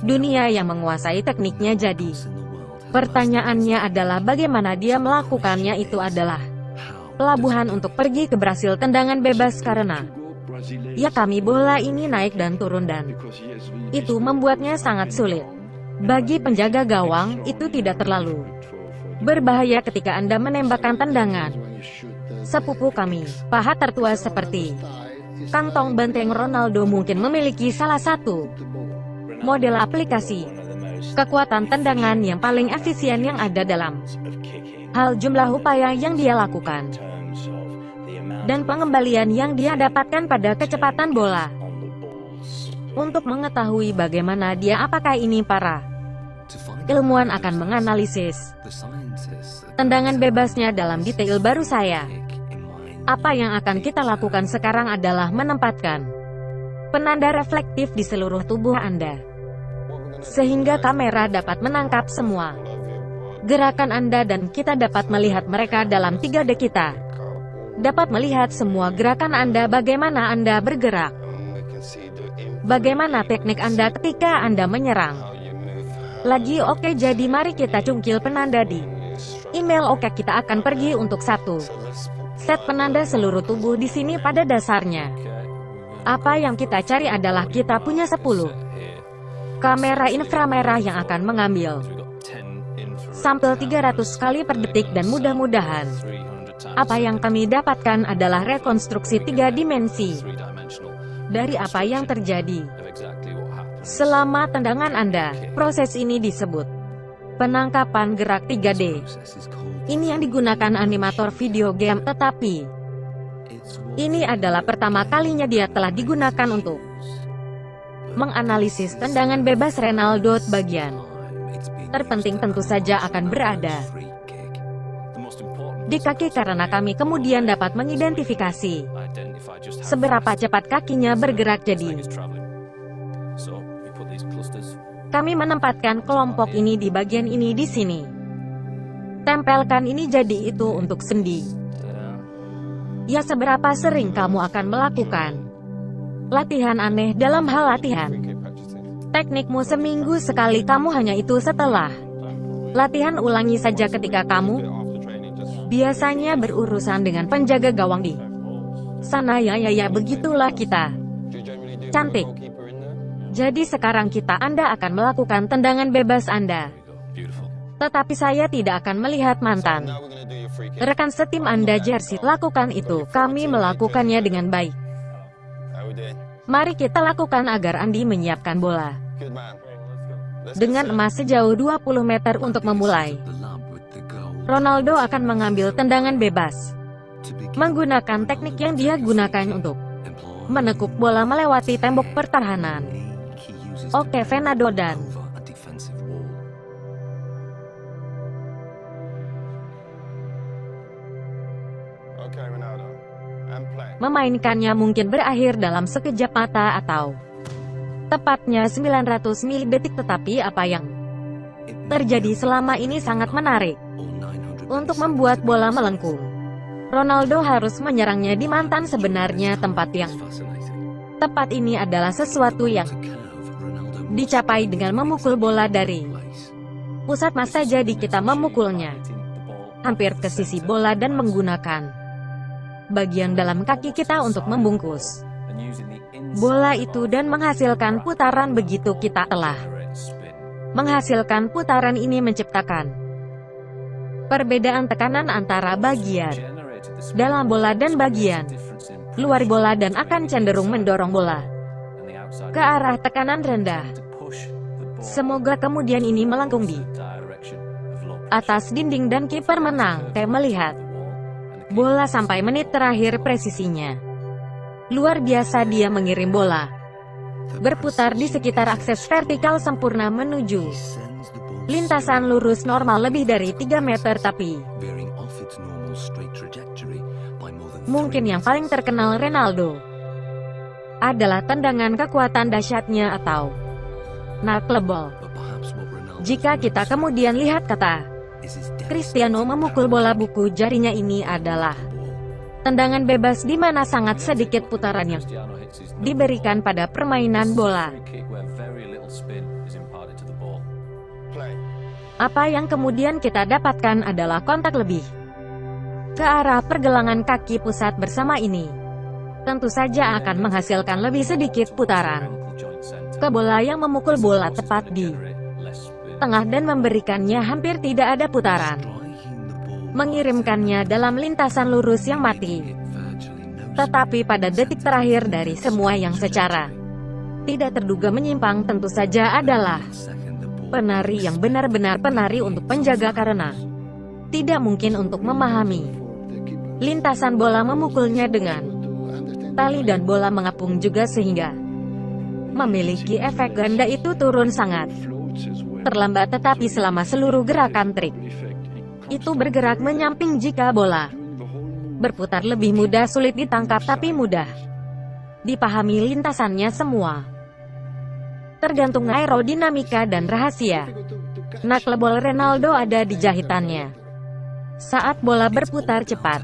dunia yang menguasai tekniknya. Jadi, pertanyaannya adalah bagaimana dia melakukannya. Itu adalah pelabuhan untuk pergi ke Brasil. Tendangan bebas karena ya kami bola ini naik dan turun, dan itu membuatnya sangat sulit. Bagi penjaga gawang, itu tidak terlalu berbahaya ketika Anda menembakkan tendangan. Sepupu kami, paha tertua seperti kantong banteng Ronaldo, mungkin memiliki salah satu model aplikasi kekuatan tendangan yang paling efisien yang ada dalam hal jumlah upaya yang dia lakukan dan pengembalian yang dia dapatkan pada kecepatan bola. Untuk mengetahui bagaimana dia, apakah ini para ilmuwan akan menganalisis tendangan bebasnya dalam detail baru. Apa yang akan kita lakukan sekarang adalah menempatkan penanda reflektif di seluruh tubuh Anda, sehingga kamera dapat menangkap semua gerakan Anda dan kita dapat melihat mereka dalam 3D. Kita dapat melihat semua gerakan Anda, bagaimana Anda bergerak, bagaimana teknik Anda ketika Anda menyerang. Lagi oke, jadi mari kita cungkil penanda di email. Oke, kita akan pergi untuk satu set penanda seluruh tubuh di sini. Pada dasarnya, apa yang kita cari adalah kita punya 10 kamera inframerah yang akan mengambil sampel 300 kali per detik, dan mudah-mudahan apa yang kami dapatkan adalah rekonstruksi 3 dimensi dari apa yang terjadi selama tendangan Anda. Proses ini disebut penangkapan gerak 3D. Ini yang digunakan animator video game, tetapi ini adalah pertama kalinya dia telah digunakan untuk menganalisis tendangan bebas Ronaldo. Bagian terpenting tentu saja akan berada di kaki, karena kami kemudian dapat mengidentifikasi seberapa cepat kakinya bergerak. Jadi, kami menempatkan kelompok ini di bagian ini di sini. Tempelkan ini jadi itu untuk sendi. Ya, seberapa sering kamu akan melakukan latihan aneh dalam hal latihan teknikmu seminggu sekali? Kamu hanya itu. Setelah latihan, ulangi saja ketika kamu biasanya berurusan dengan penjaga gawang di sana. Ya, begitulah kita. Cantik. Jadi sekarang Anda akan melakukan tendangan bebas Anda. Tetapi saya tidak akan melihat mantan rekan setim Anda. Jersey, lakukan itu. Kami melakukannya dengan baik. Mari kita lakukan agar Andi menyiapkan bola dengan emas sejauh 20 meter untuk memulai. Ronaldo akan mengambil tendangan bebas menggunakan teknik yang dia gunakan untuk menekuk bola melewati tembok pertahanan. Oke, Fernando dan memainkannya mungkin berakhir dalam sekejap mata atau tepatnya 900 milidetik. Tetapi apa yang terjadi selama ini sangat menarik. Untuk membuat bola melengkung, Ronaldo harus menyerangnya di mantan. Sebenarnya tempat yang tepat ini adalah sesuatu yang dicapai dengan memukul bola dari pusat massa. Jadi kita memukulnya hampir ke sisi bola dan menggunakan bagian dalam kaki kita untuk membungkus bola itu dan menghasilkan putaran. Begitu kita telah menghasilkan putaran ini, menciptakan perbedaan tekanan antara bagian dalam bola dan bagian luar bola, dan akan cenderung mendorong bola ke arah tekanan rendah. Semoga kemudian ini melengkung di atas dinding dan kiper menang. Melihat bola sampai menit terakhir, presisinya luar biasa. Dia mengirim bola berputar di sekitar akses vertikal sempurna menuju lintasan lurus normal lebih dari 3 meter, tapi Mungkin yang paling terkenal Ronaldo adalah tendangan kekuatan dahsyatnya atau knuckleball. Jika kita kemudian lihat kata Cristiano memukul bola, buku jarinya ini adalah tendangan bebas di mana sangat sedikit putaran yang diberikan pada permainan bola. Apa yang kemudian kita dapatkan adalah kontak lebih ke arah pergelangan kaki pusat bersama ini. Tentu saja akan menghasilkan lebih sedikit putaran ke bola yang memukul bola tepat di tengah dan memberikannya hampir tidak ada putaran, mengirimkannya dalam lintasan lurus yang mati. Tetapi pada detik terakhir dari semua yang secara tidak terduga menyimpang tentu saja adalah penari yang benar-benar penari untuk penjaga karena tidak mungkin untuk memahami lintasan bola memukulnya dengan tali dan bola mengapung juga sehingga memiliki efek ganda itu turun sangat terlambat, tetapi selama seluruh gerakan trik itu bergerak menyamping. Jika bola berputar lebih mudah, sulit ditangkap tapi mudah dipahami lintasannya semua. Tergantung aerodinamika dan rahasia knuckleball Ronaldo ada di jahitannya. Saat bola berputar cepat,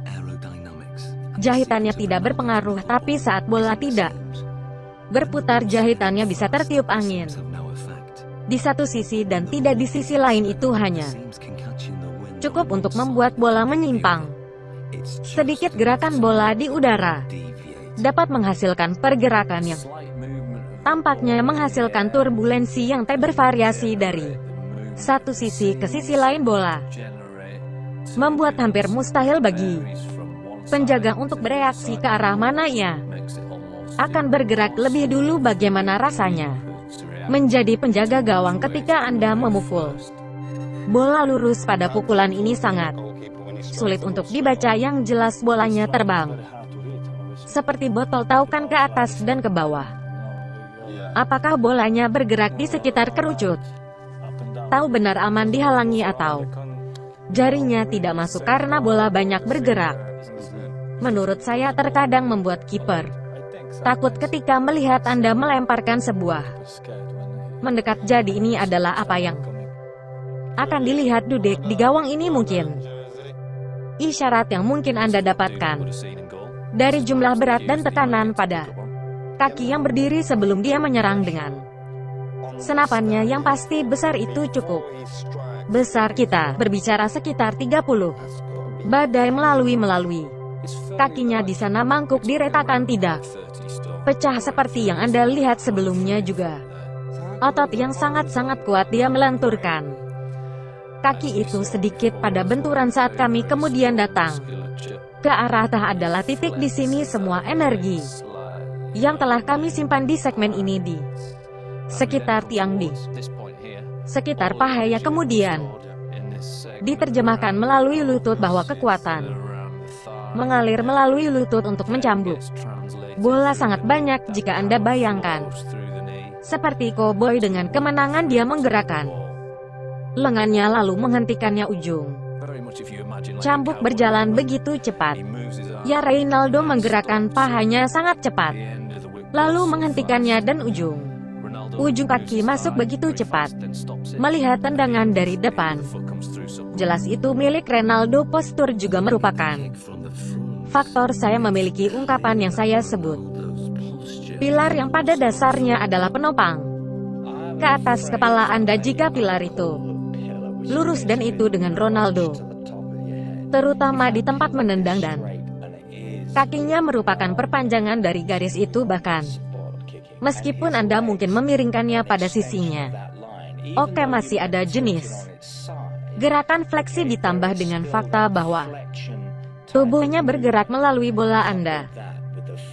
jahitannya tidak berpengaruh, tapi saat bola tidak berputar, jahitannya bisa tertiup angin di satu sisi dan tidak di sisi lain. Itu hanya cukup untuk membuat bola menyimpang. Sedikit gerakan bola di udara dapat menghasilkan pergerakan yang tampaknya menghasilkan turbulensi yang bervariasi dari satu sisi ke sisi lain. Bola membuat hampir mustahil bagi penjaga untuk bereaksi ke arah mana ia akan bergerak lebih dulu. Bagaimana rasanya menjadi penjaga gawang ketika Anda memukul bola lurus? Pada pukulan ini sangat sulit untuk dibaca, yang jelas bolanya terbang seperti botol taukan ke atas dan ke bawah. Apakah bolanya bergerak di sekitar kerucut? Tahu benar aman dihalangi atau jarinya tidak masuk karena bola banyak bergerak? Menurut saya terkadang membuat kiper takut ketika melihat Anda melemparkan sebuah mendekat. Jadi ini adalah apa yang akan dilihat Dudek di gawang ini. Mungkin isyarat yang mungkin Anda dapatkan dari jumlah berat dan tekanan pada kaki yang berdiri sebelum dia menyerang dengan senapannya yang pasti besar. Itu cukup besar. Kita berbicara sekitar 30 badai melalui kakinya di sana. Mangkuk diretakan tidak pecah seperti yang Anda lihat sebelumnya juga. Otot yang sangat-sangat kuat. Dia melenturkan kaki itu sedikit pada benturan saat kami kemudian datang ke arah tah. Adalah titik di sini semua energi yang telah kami simpan di segmen ini di sekitar tiang di sekitar paha, kemudian diterjemahkan melalui lutut bahwa kekuatan mengalir melalui lutut untuk mencambuk bola sangat banyak. Jika Anda bayangkan seperti koboi dengan kemenangan, dia menggerakkan lengannya lalu menghentikannya. Ujung cambuk berjalan begitu cepat. Ya, Ronaldo menggerakkan pahanya sangat cepat lalu menghentikannya dan ujung kaki masuk begitu cepat. Melihat tendangan dari depan, jelas itu milik Ronaldo. Postur juga merupakan faktor. Saya memiliki ungkapan yang saya sebut pilar, yang pada dasarnya adalah penopang ke atas kepala Anda. Jika pilar itu lurus, dan itu dengan Ronaldo, terutama di tempat menendang, dan kakinya merupakan perpanjangan dari garis itu. Bahkan meskipun Anda mungkin memiringkannya pada sisinya, oke, masih ada jenis gerakan fleksi ditambah dengan fakta bahwa tubuhnya bergerak melalui bola. Anda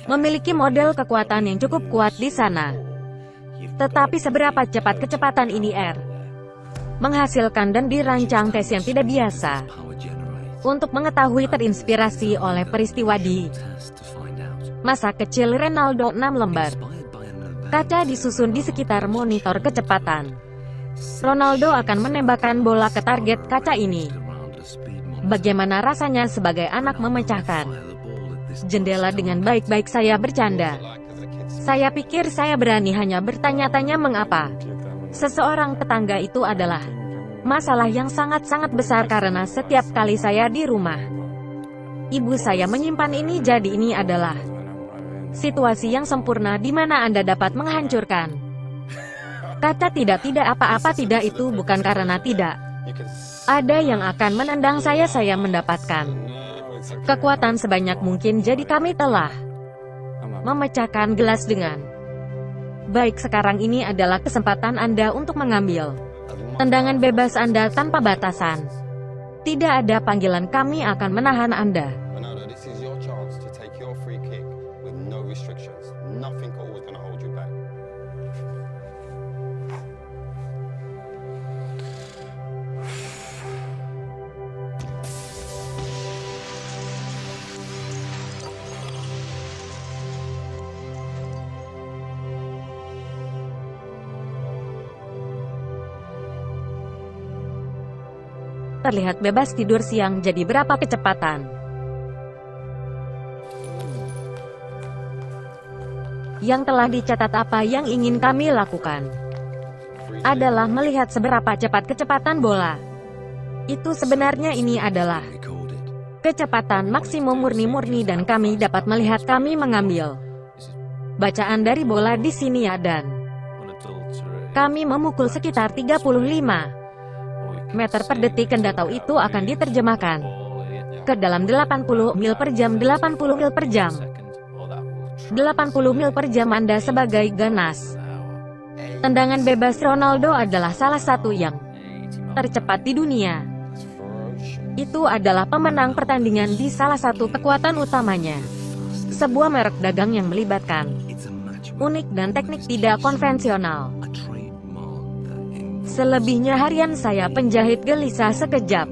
memiliki model kekuatan yang cukup kuat di sana. Tetapi seberapa cepat kecepatan ini menghasilkan dan dirancang tes yang tidak biasa untuk mengetahui, terinspirasi oleh peristiwa di masa kecil Ronaldo. 6 lembar kaca disusun di sekitar monitor kecepatan. Ronaldo akan menembakkan bola ke target kaca ini. Bagaimana rasanya sebagai anak memecahkan jendela dengan baik-baik. Saya bercanda. Saya pikir saya berani hanya bertanya-tanya mengapa. Seseorang tetangga itu adalah masalah yang sangat-sangat besar karena setiap kali saya di rumah, ibu saya menyimpan ini, jadi ini adalah situasi yang sempurna di mana Anda dapat menghancurkan. Kata tidak apa-apa, tidak, itu bukan karena tidak ada yang akan menendang saya mendapatkan kekuatan sebanyak mungkin, jadi kami telah memecahkan gelas dengan baik. Sekarang ini adalah kesempatan Anda untuk mengambil tendangan bebas Anda tanpa batasan. Tidak ada panggilan, kami akan menahan Anda. Ronaldo, this is your chance to take your free kick with no restrictions. Nothing always going to hold you back. Terlihat bebas tidur siang, jadi berapa kecepatan yang telah dicatat? Apa yang ingin kami lakukan adalah melihat seberapa cepat kecepatan bola itu. Sebenarnya ini adalah kecepatan maksimum murni dan kami dapat melihat kami mengambil bacaan dari bola di sini ya, dan kami memukul sekitar 35 meter per detik. Anda tahu itu akan diterjemahkan ke dalam 80 mil per jam. 80 mil per jam. 80 mil per jam. Anda sebagai ganas tendangan bebas Ronaldo adalah salah satu yang tercepat di dunia. Itu adalah pemenang pertandingan di salah satu kekuatan utamanya, sebuah merek dagang yang melibatkan unik dan teknik tidak konvensional. Selebihnya harian saya penjahit gelisah sekejap.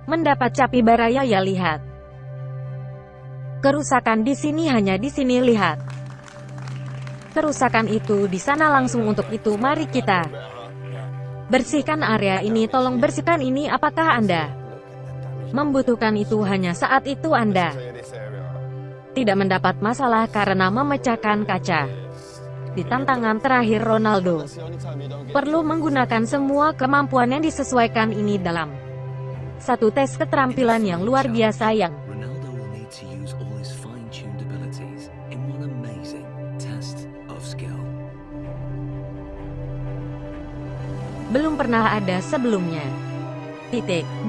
Mendapat capi baraya ya, lihat. Kerusakan di sini, hanya di sini, lihat. Kerusakan itu di sana langsung. Untuk itu mari kita bersihkan area ini. Tolong bersihkan ini. Apakah Anda membutuhkan itu? Hanya saat itu Anda tidak mendapat masalah karena memecahkan kaca. Di tantangan terakhir Ronaldo perlu menggunakan semua kemampuan yang disesuaikan ini dalam satu tes keterampilan yang luar biasa yang belum pernah ada sebelumnya.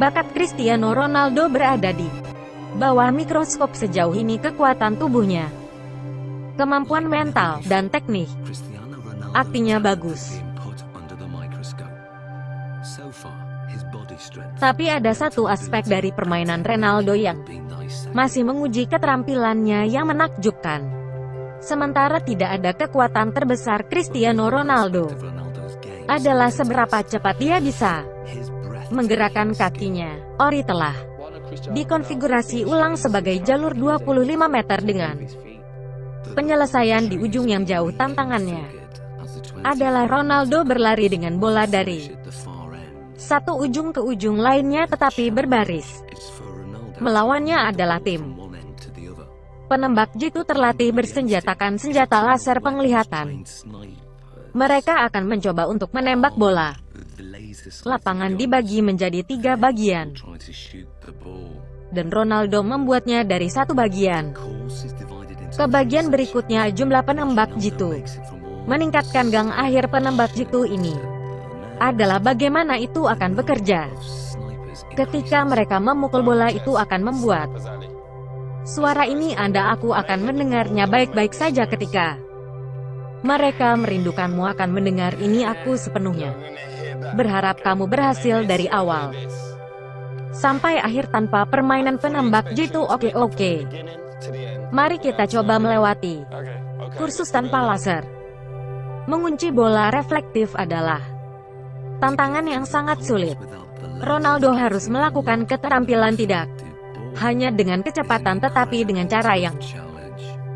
Bakat Cristiano Ronaldo berada di bawah mikroskop sejauh ini. Kekuatan tubuhnya, kemampuan mental, dan teknik aktingnya bagus. Tapi ada satu aspek dari permainan Ronaldo yang masih menguji keterampilannya yang menakjubkan. Sementara tidak ada kekuatan terbesar Cristiano Ronaldo adalah seberapa cepat dia bisa menggerakkan kakinya. Ori telah dikonfigurasi ulang sebagai jalur 25 meter dengan penyelesaian di ujung yang jauh. Tantangannya adalah Ronaldo berlari dengan bola dari satu ujung ke ujung lainnya tetapi berbaris. Melawannya adalah tim penembak jitu terlatih bersenjatakan senjata laser penglihatan. Mereka akan mencoba untuk menembak bola. Lapangan dibagi menjadi 3 bagian, dan Ronaldo membuatnya dari satu bagian ke bagian berikutnya. Jumlah penembak jitu meningkatkan. Gang akhir penembak jitu ini adalah bagaimana itu akan bekerja. Ketika mereka memukul bola itu akan membuat suara ini. Aku akan mendengarnya baik-baik saja ketika mereka merindukanmu akan mendengar ini. Aku sepenuhnya berharap kamu berhasil dari awal sampai akhir tanpa permainan penembak jitu. Oke. Mari kita coba melewati kursus tanpa laser. Mengunci bola reflektif adalah tantangan yang sangat sulit. Ronaldo harus melakukan keterampilan tidak hanya dengan kecepatan tetapi dengan cara yang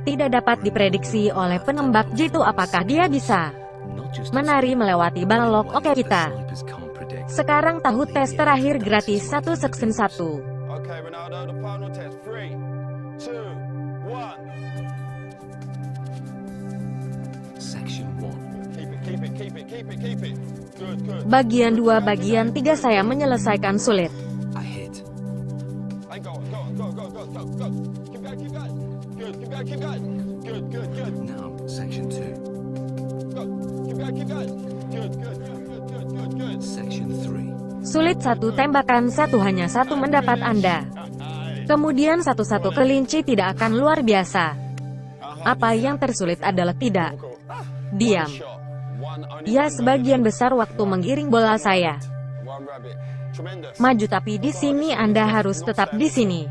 tidak dapat diprediksi oleh penembak jitu. Apakah dia bisa menari melewati balok? Oke, kita sekarang tahu tes terakhir gratis 1 section 1. Okay, Ronaldo, the final test. 3, 2, 1. Section 1. Keep it. Good. Bagian 2 bagian 3 saya menyelesaikan sulit. I hit. And go. Keep going. Good. Keep going. Good. Now, section 2. Go. Keep going. Good. Section 3. Sulit 1 tembakan 1 hanya 1 mendapat Anda. Kemudian 1 kelinci tidak akan luar biasa. Apa yang tersulit adalah tidak diam. Ya, sebagian besar waktu menggiring bola saya One rabbit. Tremendous. maju, tapi di sini Anda harus tetap di sini.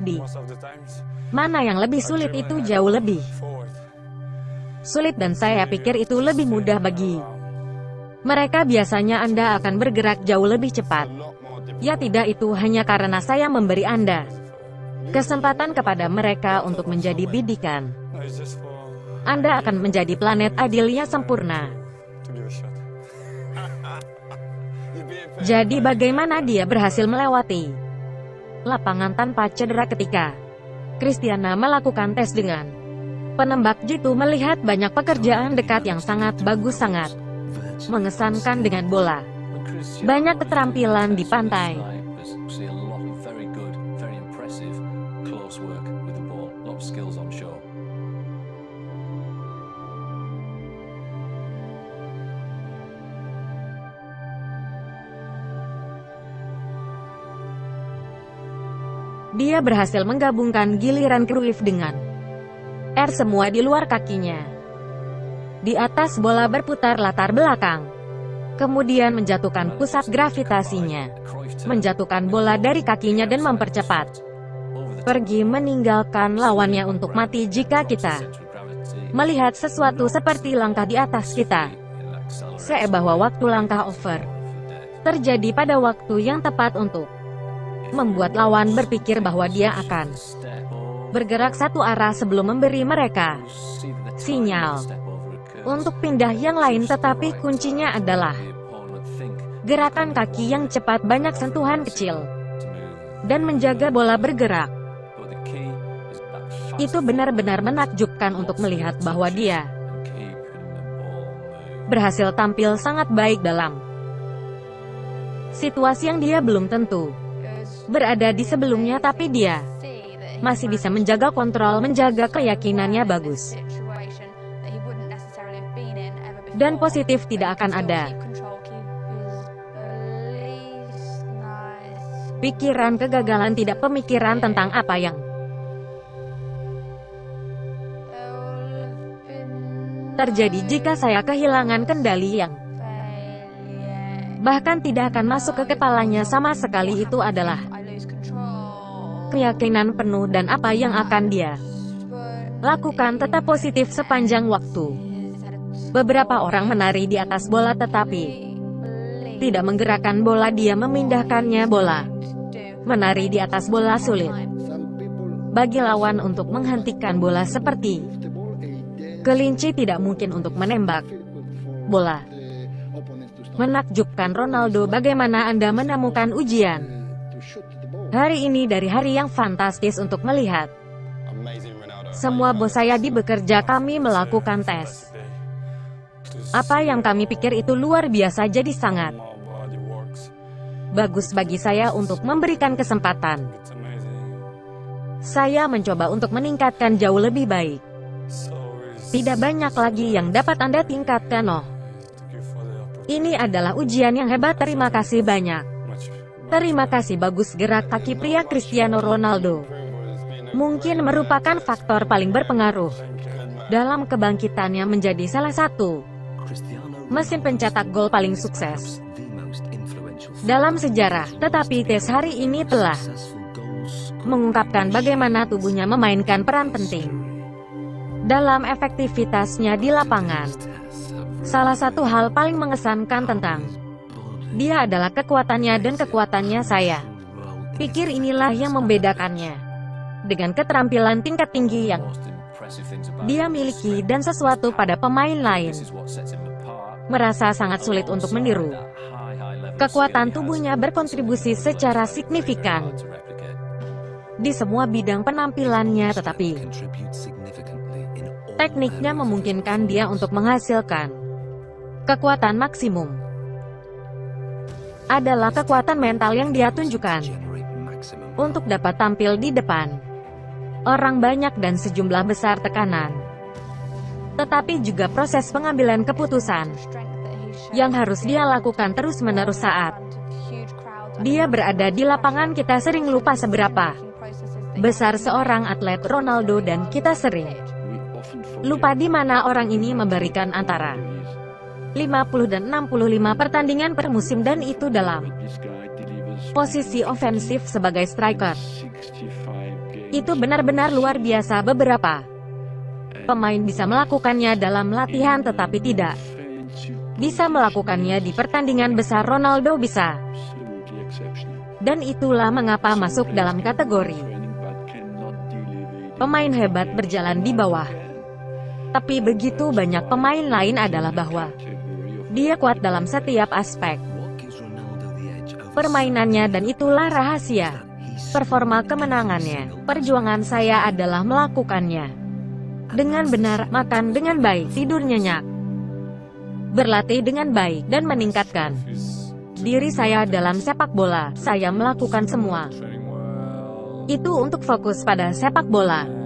Di mana yang lebih sulit itu jauh lebih sulit dan saya pikir itu lebih mudah bagi mereka. Biasanya Anda akan bergerak jauh lebih cepat. Ya tidak, itu hanya karena saya memberi Anda kesempatan kepada mereka untuk menjadi bidikan. Anda akan menjadi planet adilnya sempurna. Jadi bagaimana dia berhasil melewati lapangan tanpa cedera ketika Cristiano melakukan tes dengan penembak jitu? Melihat banyak pekerjaan dekat yang sangat bagus, sangat mengesankan dengan bola. Banyak keterampilan di pantai. Dia berhasil menggabungkan giliran Cruyff dengan R, semua di luar kakinya. Di atas bola berputar latar belakang. Kemudian menjatuhkan pusat gravitasinya. Menjatuhkan bola dari kakinya dan mempercepat. Pergi meninggalkan lawannya untuk mati. Jika kita melihat sesuatu seperti langkah di atas kita, saya bahwa waktu langkah over terjadi pada waktu yang tepat untuk membuat lawan berpikir bahwa dia akan bergerak satu arah sebelum memberi mereka sinyal untuk pindah yang lain. Tetapi kuncinya adalah gerakan kaki yang cepat, banyak sentuhan kecil, dan menjaga bola bergerak. Itu benar-benar menakjubkan untuk melihat bahwa dia berhasil tampil sangat baik dalam situasi yang dia belum tentu berada di sebelumnya, tapi dia masih bisa menjaga kontrol, menjaga keyakinannya bagus. Dan positif tidak akan ada pikiran kegagalan, tidak pemikiran tentang apa yang terjadi jika saya kehilangan kendali yang bahkan tidak akan masuk ke kepalanya sama sekali. Itu adalah keyakinan penuh dan apa yang akan dia lakukan tetap positif sepanjang waktu. Beberapa orang menari di atas bola tetapi tidak menggerakkan bola, dia memindahkannya. Bola menari di atas bola sulit bagi lawan untuk menghentikan bola seperti kelinci, tidak mungkin untuk menembak bola. Menakjubkan Ronaldo, bagaimana Anda menemukan ujian hari ini dari hari yang fantastis untuk melihat semua bos saya bekerja, kami melakukan tes. Apa yang kami pikir itu luar biasa, jadi sangat bagus bagi saya untuk memberikan kesempatan. Saya mencoba untuk meningkatkan jauh lebih baik. Tidak banyak lagi yang dapat Anda tingkatkan. Oh, ini adalah ujian yang hebat. Terima kasih banyak. Terima kasih. Bagus, gerak kaki pria Cristiano Ronaldo mungkin merupakan faktor paling berpengaruh dalam kebangkitannya menjadi salah satu mesin pencetak gol paling sukses dalam sejarah. Tetapi tes hari ini telah mengungkapkan bagaimana tubuhnya memainkan peran penting dalam efektivitasnya di lapangan. Salah satu hal paling mengesankan tentang Dia adalah kekuatannya dan kekuatannya saya. Pikir inilah yang membedakannya. Dengan keterampilan tingkat tinggi yang dia miliki dan sesuatu pada pemain lain, merasa sangat sulit untuk meniru. Kekuatan tubuhnya berkontribusi secara signifikan di semua bidang penampilannya, tetapi tekniknya memungkinkan dia untuk menghasilkan kekuatan maksimum. Adalah kekuatan mental yang dia tunjukkan untuk dapat tampil di depan orang banyak dan sejumlah besar tekanan. Tetapi juga proses pengambilan keputusan yang harus dia lakukan terus-menerus saat dia berada di lapangan. Kita sering lupa seberapa besar seorang atlet Ronaldo, dan kita sering lupa di mana orang ini memberikan antara 50 dan 65 pertandingan per musim, dan itu dalam posisi ofensif sebagai striker. Itu benar-benar luar biasa. Beberapa pemain bisa melakukannya dalam latihan tetapi tidak bisa melakukannya di pertandingan besar. Ronaldo bisa. Dan itulah mengapa masuk dalam kategori pemain hebat berjalan di bawah. Tapi begitu banyak pemain lain adalah bahwa dia kuat dalam setiap aspek permainannya, dan itulah rahasia performa kemenangannya. Perjuangan saya adalah melakukannya dengan benar, makan dengan baik, tidur nyenyak, berlatih dengan baik, dan meningkatkan diri saya dalam sepak bola. Saya melakukan semua itu untuk fokus pada sepak bola.